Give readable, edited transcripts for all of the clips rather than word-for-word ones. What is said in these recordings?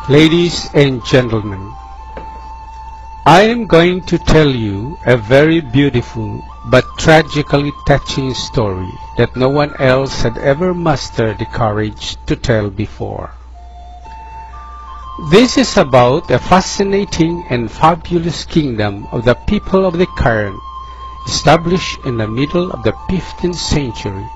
Ladies and gentlemen, I am going to tell you a very beautiful but tragically touching story that no one else had ever mustered the courage to tell before. This is about a fascinating and fabulous kingdom of the people of the Cairn, established in the middle of the 15th century,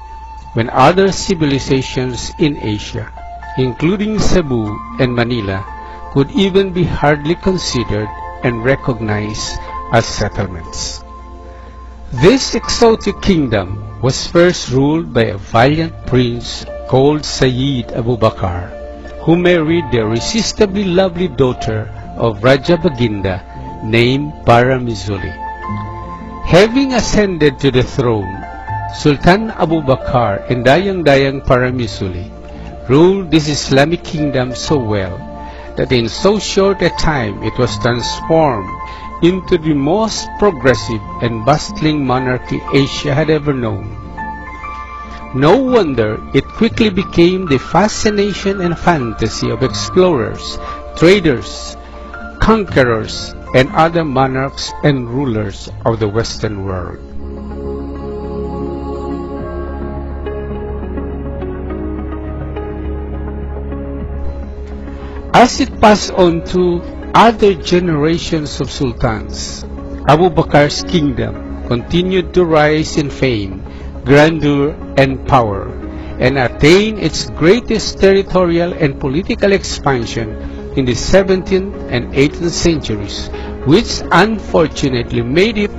when other civilizations in Asia, including Cebu and Manila, could even be hardly considered and recognized as settlements. This exotic kingdom was first ruled by a valiant prince called Sayyid Abu Bakr, who married the irresistibly lovely daughter of Raja Baginda named Paramizuli. Having ascended to the throne, Sultan Abu Bakr and Dayang Paramizuli ruled this Islamic kingdom so well that in so short a time it was transformed into the most progressive and bustling monarchy Asia had ever known. No wonder it quickly became the fascination and fantasy of explorers, traders, conquerors, and other monarchs and rulers of the Western world. As it passed on to other generations of sultans, Abu Bakr's kingdom continued to rise in fame, grandeur, and power, and attained its greatest territorial and political expansion in the 17th and 18th centuries, which unfortunately made it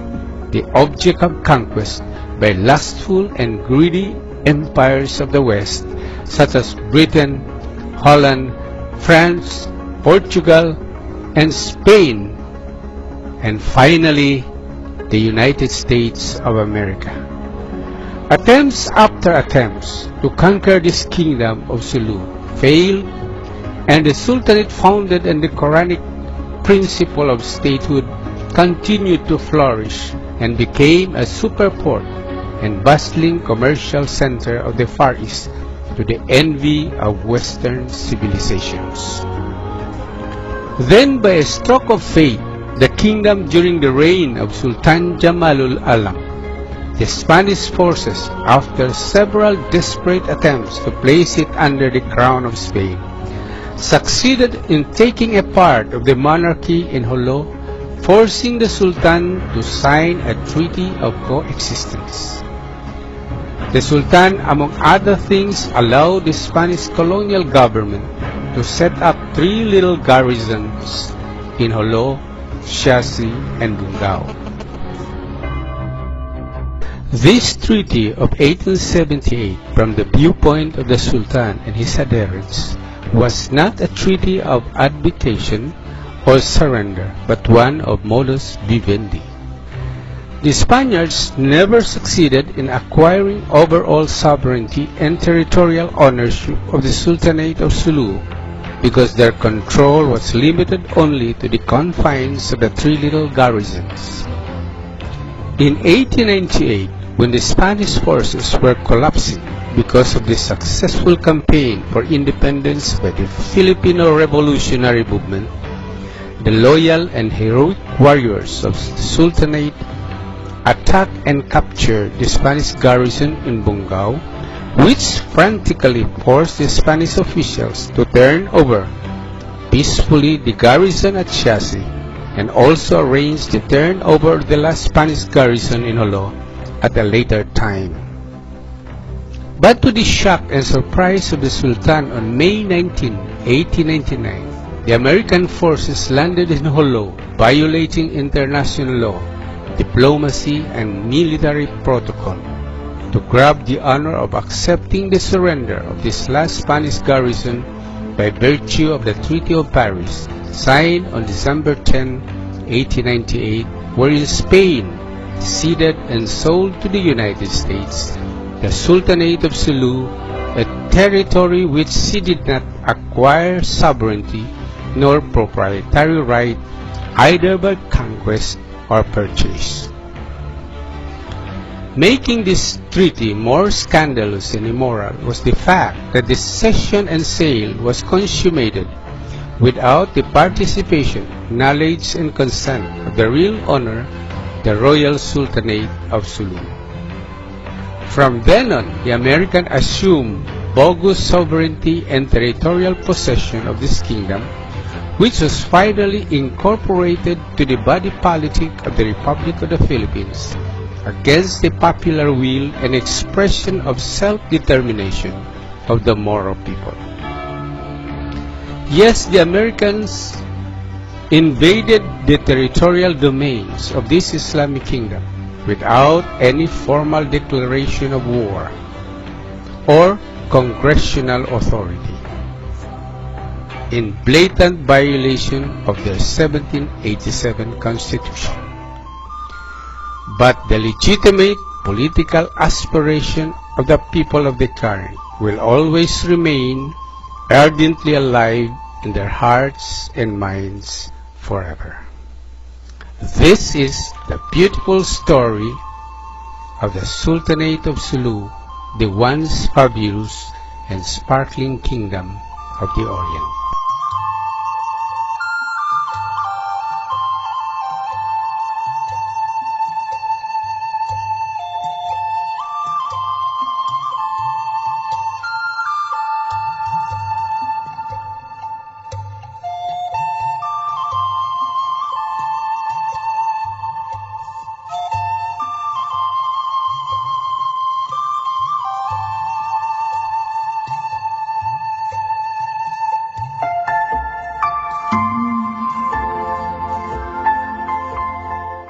the object of conquest by lustful and greedy empires of the West, such as Britain, Holland, France, Portugal, and Spain, and finally the United States of America. Attempts after attempts to conquer this kingdom of Sulu failed, and the Sultanate founded on the Quranic principle of statehood continued to flourish and became a superport and bustling commercial center of the Far East, to the envy of Western civilizations. Then, by a stroke of fate, the kingdom during the reign of Sultan Jamalul Alam, the Spanish forces, after several desperate attempts to place it under the crown of Spain, succeeded in taking a part of the monarchy in Jolo, forcing the Sultan to sign a treaty of coexistence. The Sultan, among other things, allowed the Spanish colonial government to set up 3 little garrisons in Jolo, Siasi, and Bungao. This treaty of 1878, from the viewpoint of the Sultan and his adherents, was not a treaty of arbitration or surrender, but one of modus vivendi. The Spaniards never succeeded in acquiring overall sovereignty and territorial ownership of the Sultanate of Sulu, because their control was limited only to the confines of the 3 little garrisons. In 1898, when the Spanish forces were collapsing because of the successful campaign for independence by the Filipino Revolutionary Movement, the loyal and heroic warriors of the Sultanate attacked and captured the Spanish garrison in Bungao, which frantically forced the Spanish officials to turn over peacefully the garrison at Siasi, and also arranged to turn over the last Spanish garrison in Jolo at a later time. But to the shock and surprise of the Sultan, on May 19, 1899, the American forces landed in Jolo, violating international law, diplomacy, and military protocol, to grab the honor of accepting the surrender of this last Spanish garrison by virtue of the Treaty of Paris, signed on December 10, 1898, wherein Spain ceded and sold to the United States the Sultanate of Sulu, a territory which she did not acquire sovereignty nor proprietary right either by conquest or purchase. Making this treaty more scandalous and immoral was the fact that the cession and sale was consummated without the participation, knowledge, and consent of the real owner, the Royal Sultanate of Sulu. From then on, the American assumed bogus sovereignty and territorial possession of this kingdom, which was finally incorporated to the body politic of the Republic of the Philippines, against the popular will and expression of self-determination of the Moro people. Yes, the Americans invaded the territorial domains of this Islamic kingdom without any formal declaration of war or congressional authority, in blatant violation of their 1787 Constitution. But the legitimate political aspiration of the people of the Carib will always remain ardently alive in their hearts and minds forever. This is the beautiful story of the Sultanate of Sulu, the once fabulous and sparkling kingdom of the Orient.